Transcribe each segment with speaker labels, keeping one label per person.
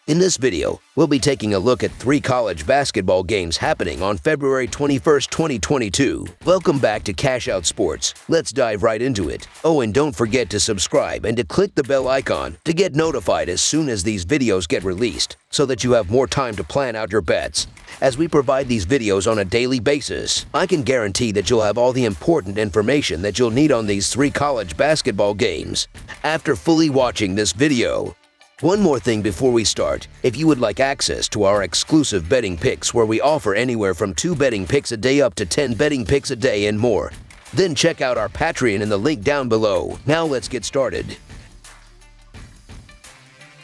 Speaker 1: In this video, we'll be taking a look at 3 college basketball games happening on February 21st, 2022. Welcome back to Cash Out Sports. Let's dive right into it. Oh, and don't forget to subscribe and to click the bell icon to get notified as soon as these videos get released, so that you have more time to plan out your bets. As we provide these videos on a daily basis, I can guarantee that you'll have all the important information that you'll need on these 3 college basketball games after fully watching this video. One more thing before we start. If you would like access to our exclusive betting picks where we offer anywhere from 2 betting picks a day up to 10 betting picks a day and more, then check out our Patreon in the link down below. Now let's get started.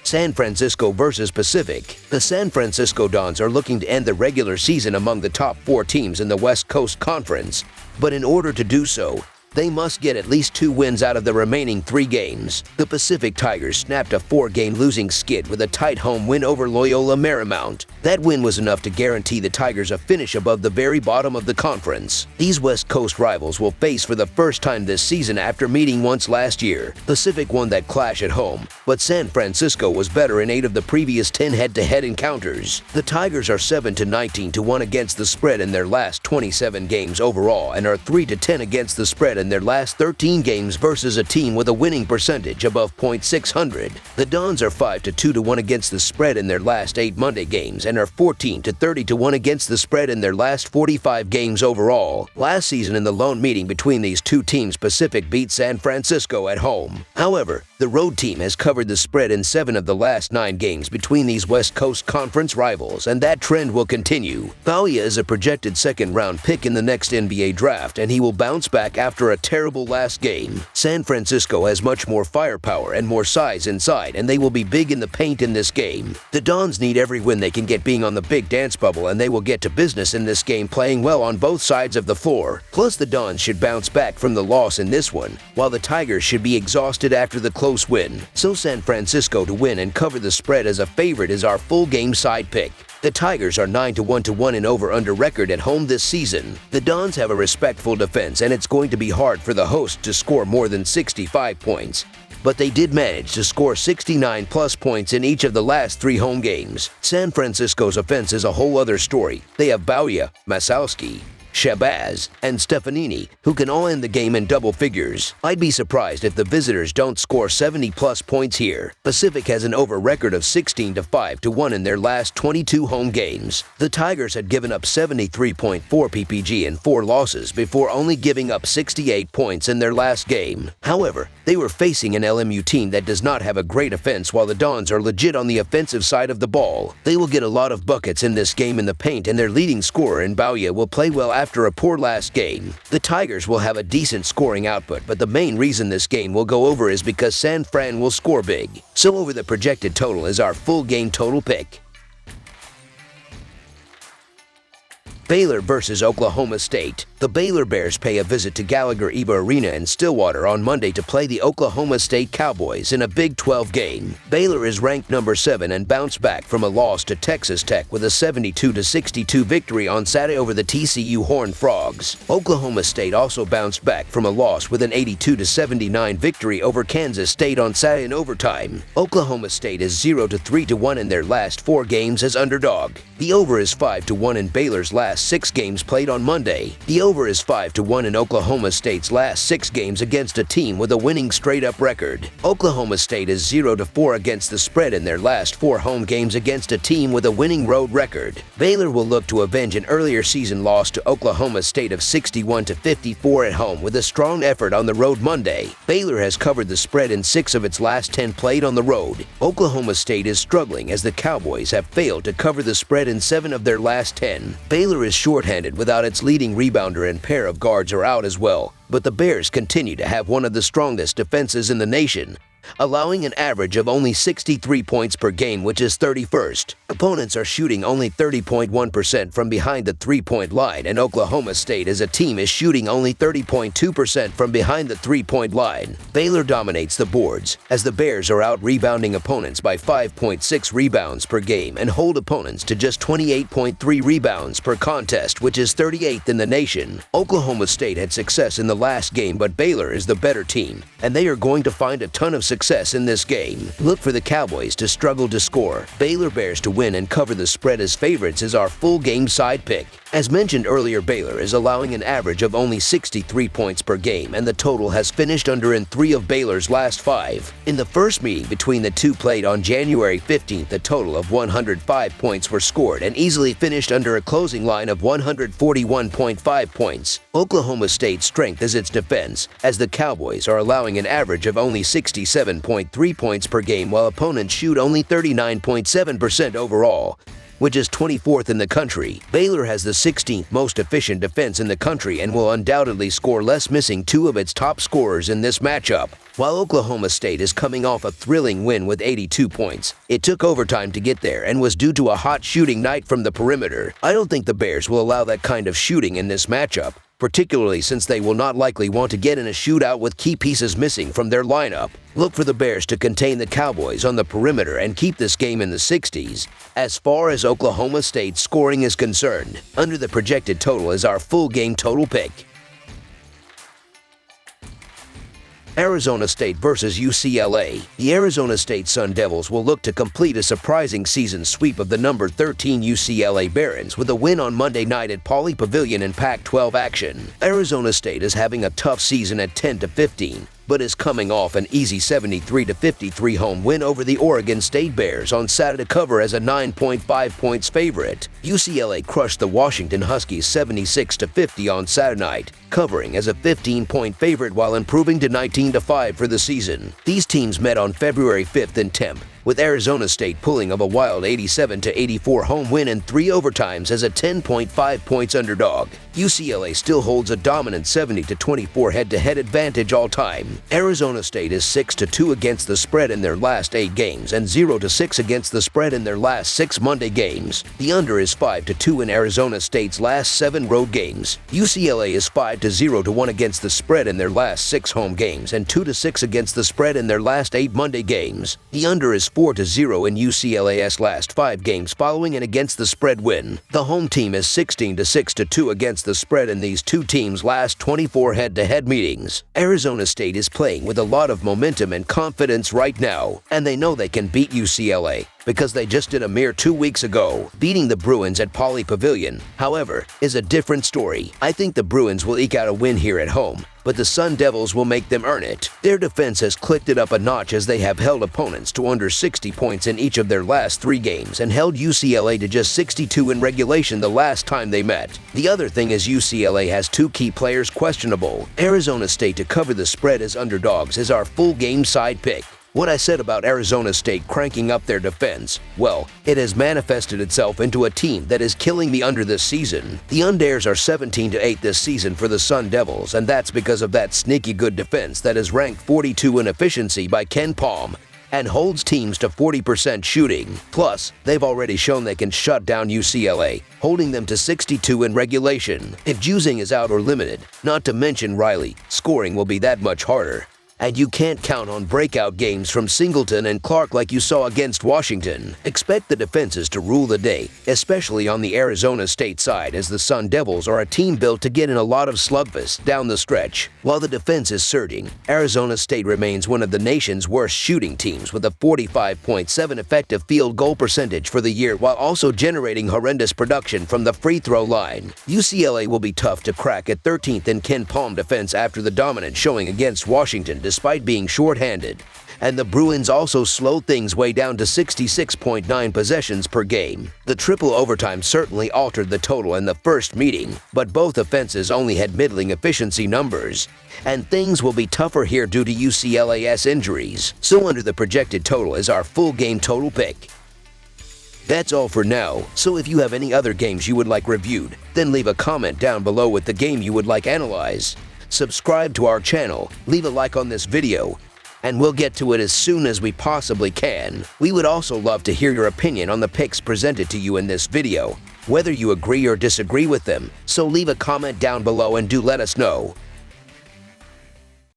Speaker 1: San Francisco versus Pacific. The San Francisco Dons are looking to end the regular season among the top 4 teams in the West Coast Conference, but in order to do so, they must get at least 2 wins out of the remaining 3 games. The Pacific Tigers snapped a 4-game losing skid with a tight home win over Loyola Marymount. That win was enough to guarantee the Tigers a finish above the very bottom of the conference. These West Coast rivals will face for the first time this season after meeting once last year. Pacific won that clash at home, but San Francisco was better in 8 of the previous 10 head-to-head encounters. The Tigers are 7-19-1 against the spread in their last 27 games overall and are 3-10 against the spread in their last 13 games versus a team with a winning percentage above .600. The Dons are 5-2-1 against the spread in their last 8 Monday games and are 14-30-1 against the spread in their last 45 games overall. Last season in the lone meeting between these 2 teams, Pacific beat San Francisco at home. However, the road team has covered the spread in 7 of the last 9 games between these West Coast Conference rivals, and that trend will continue. Bauya is a projected second-round pick in the next NBA draft, and he will bounce back after a terrible last game. San Francisco has much more firepower and more size inside, and they will be big in the paint in this game. The Dons need every win they can get being on the big dance bubble, and they will get to business in this game playing well on both sides of the floor. Plus, the Dons should bounce back from the loss in this one, while the Tigers should be exhausted after the close win. So San Francisco to win and cover the spread as a favorite is our full game side pick. The Tigers are 9-1-1 in over-under record at home this season. The Dons have a respectful defense, and it's going to be hard for the hosts to score more than 65 points. But they did manage to score 69-plus points in each of the last 3 home games. San Francisco's offense is a whole other story. They have Bauya, Masowski, Shabazz, and Stefanini, who can all end the game in double figures. I'd be surprised if the visitors don't score 70-plus points here. Pacific has an over record of 16-5-1 in their last 22 home games. The Tigers had given up 73.4 PPG in 4 losses before only giving up 68 points in their last game. However, they were facing an LMU team that does not have a great offense, while the Dons are legit on the offensive side of the ball. They will get a lot of buckets in this game in the paint, and their leading scorer in Bauya will play well after a poor last game. The Tigers will have a decent scoring output, but the main reason this game will go over is because San Fran will score big. So over the projected total is our full game total pick. Baylor versus Oklahoma State. The Baylor Bears pay a visit to Gallagher-Iba Arena in Stillwater on Monday to play the Oklahoma State Cowboys in a Big 12 game. Baylor is ranked number 7 and bounced back from a loss to Texas Tech with a 72-62 victory on Saturday over the TCU Horned Frogs. Oklahoma State also bounced back from a loss with an 82-79 victory over Kansas State on Saturday in overtime. Oklahoma State is 0-3-1 in their last 4 games as underdog. The over is 5-1 in Baylor's last 6 games played on Monday. The over is 5-1 in Oklahoma State's last 6 games against a team with a winning straight-up record. Oklahoma State is 0-4 against the spread in their last 4 home games against a team with a winning road record. Baylor will look to avenge an earlier season loss to Oklahoma State of 61-54 at home with a strong effort on the road Monday. Baylor has covered the spread in 6 of its last 10 played on the road. Oklahoma State is struggling as the Cowboys have failed to cover the spread in 7 of their last 10. Baylor is shorthanded without its leading rebounder, and pair of guards are out as well, but the Bears continue to have one of the strongest defenses in the nation, allowing an average of only 63 points per game, which is 31st. Opponents are shooting only 30.1% from behind the three-point line, and Oklahoma State as a team is shooting only 30.2% from behind the three-point line. Baylor dominates the boards, as the Bears are out-rebounding opponents by 5.6 rebounds per game and hold opponents to just 28.3 rebounds per contest, which is 38th in the nation. Oklahoma State had success in the last game, but Baylor is the better team, and they are going to find a ton of success in this game. Look for the Cowboys to struggle to score. Baylor Bears to win and cover the spread as favorites is our full game side pick. As mentioned earlier, Baylor is allowing an average of only 63 points per game, and the total has finished under in 3 of Baylor's last 5. In the first meeting between the two played on January 15th, a total of 105 points were scored and easily finished under a closing line of 141.5 points. Oklahoma State's strength is its defense, as the Cowboys are allowing an average of only 67.3 points per game while opponents shoot only 39.7% overall, which is 24th in the country. Baylor has the 16th most efficient defense in the country and will undoubtedly score less, missing 2 of its top scorers in this matchup. While Oklahoma State is coming off a thrilling win with 82 points, it took overtime to get there and was due to a hot shooting night from the perimeter. I don't think the Bears will allow that kind of shooting in this matchup, particularly since they will not likely want to get in a shootout with key pieces missing from their lineup. Look for the Bears to contain the Cowboys on the perimeter and keep this game in the 60s. As far as Oklahoma State's scoring is concerned, under the projected total is our full game total pick. Arizona State versus UCLA. The Arizona State Sun Devils will look to complete a surprising season sweep of the number 13 UCLA Barons with a win on Monday night at Pauley Pavilion in Pac-12 action. Arizona State is having a tough season at 10-15. But is coming off an easy 73-53 home win over the Oregon State Bears on Saturday to cover as a 9.5 points favorite. UCLA crushed the Washington Huskies 76-50 on Saturday night, covering as a 15-point favorite while improving to 19-5 for the season. These teams met on February 5th in Tempe, with Arizona State pulling of a wild 87-84 home win in 3 overtimes as a 10.5 points underdog. UCLA still holds a dominant 70-24 head-to-head advantage all time. Arizona State is 6-2 against the spread in their last 8 games and 0-6 against the spread in their last 6 Monday games. The under is 5-2 in Arizona State's last 7 road games. UCLA is 5-0-1 against the spread in their last 6 home games and 2-6 against the spread in their last 8 Monday games. The under is 4-0 in UCLA's last 5 games following an against the spread win. The home team is 16-6-2 against the spread in these two teams' last 24 head-to-head meetings. Arizona State is playing with a lot of momentum and confidence right now, and they know they can beat UCLA because they just did a mere 2 weeks ago. Beating the Bruins at Pauley Pavilion, however, is a different story. I think the Bruins will eke out a win here at home, but the Sun Devils will make them earn it. Their defense has clicked it up a notch as they have held opponents to under 60 points in each of their last 3 games and held UCLA to just 62 in regulation the last time they met. The other thing is UCLA has 2 key players questionable. Arizona State to cover the spread as underdogs is our full game side pick. What I said about Arizona State cranking up their defense, well, it has manifested itself into a team that is killing the under this season. The Unders are 17-8 this season for the Sun Devils, and that's because of that sneaky good defense that is ranked 42 in efficiency by Ken Palm and holds teams to 40% shooting. Plus, they've already shown they can shut down UCLA, holding them to 62 in regulation. If Juzing is out or limited, not to mention Riley, scoring will be that much harder. And you can't count on breakout games from Singleton and Clark like you saw against Washington. Expect the defenses to rule the day, especially on the Arizona State side, as the Sun Devils are a team built to get in a lot of slugfests down the stretch. While the defense is surging, Arizona State remains one of the nation's worst shooting teams with a 45.7 effective field goal percentage for the year while also generating horrendous production from the free throw line. UCLA will be tough to crack at 13th in Ken Palm defense after the dominant showing against Washington despite being shorthanded. And the Bruins also slowed things way down to 66.9 possessions per game. The triple overtime certainly altered the total in the first meeting, but both offenses only had middling efficiency numbers. And things will be tougher here due to UCLA's injuries. So under the projected total is our full game total pick. That's all for now, so if you have any other games you would like reviewed, then leave a comment down below with the game you would like analyzed. Subscribe to our channel, leave a like on this video, and we'll get to it as soon as we possibly can. We would also love to hear your opinion on the picks presented to you in this video, whether you agree or disagree with them, so leave a comment down below and do let us know.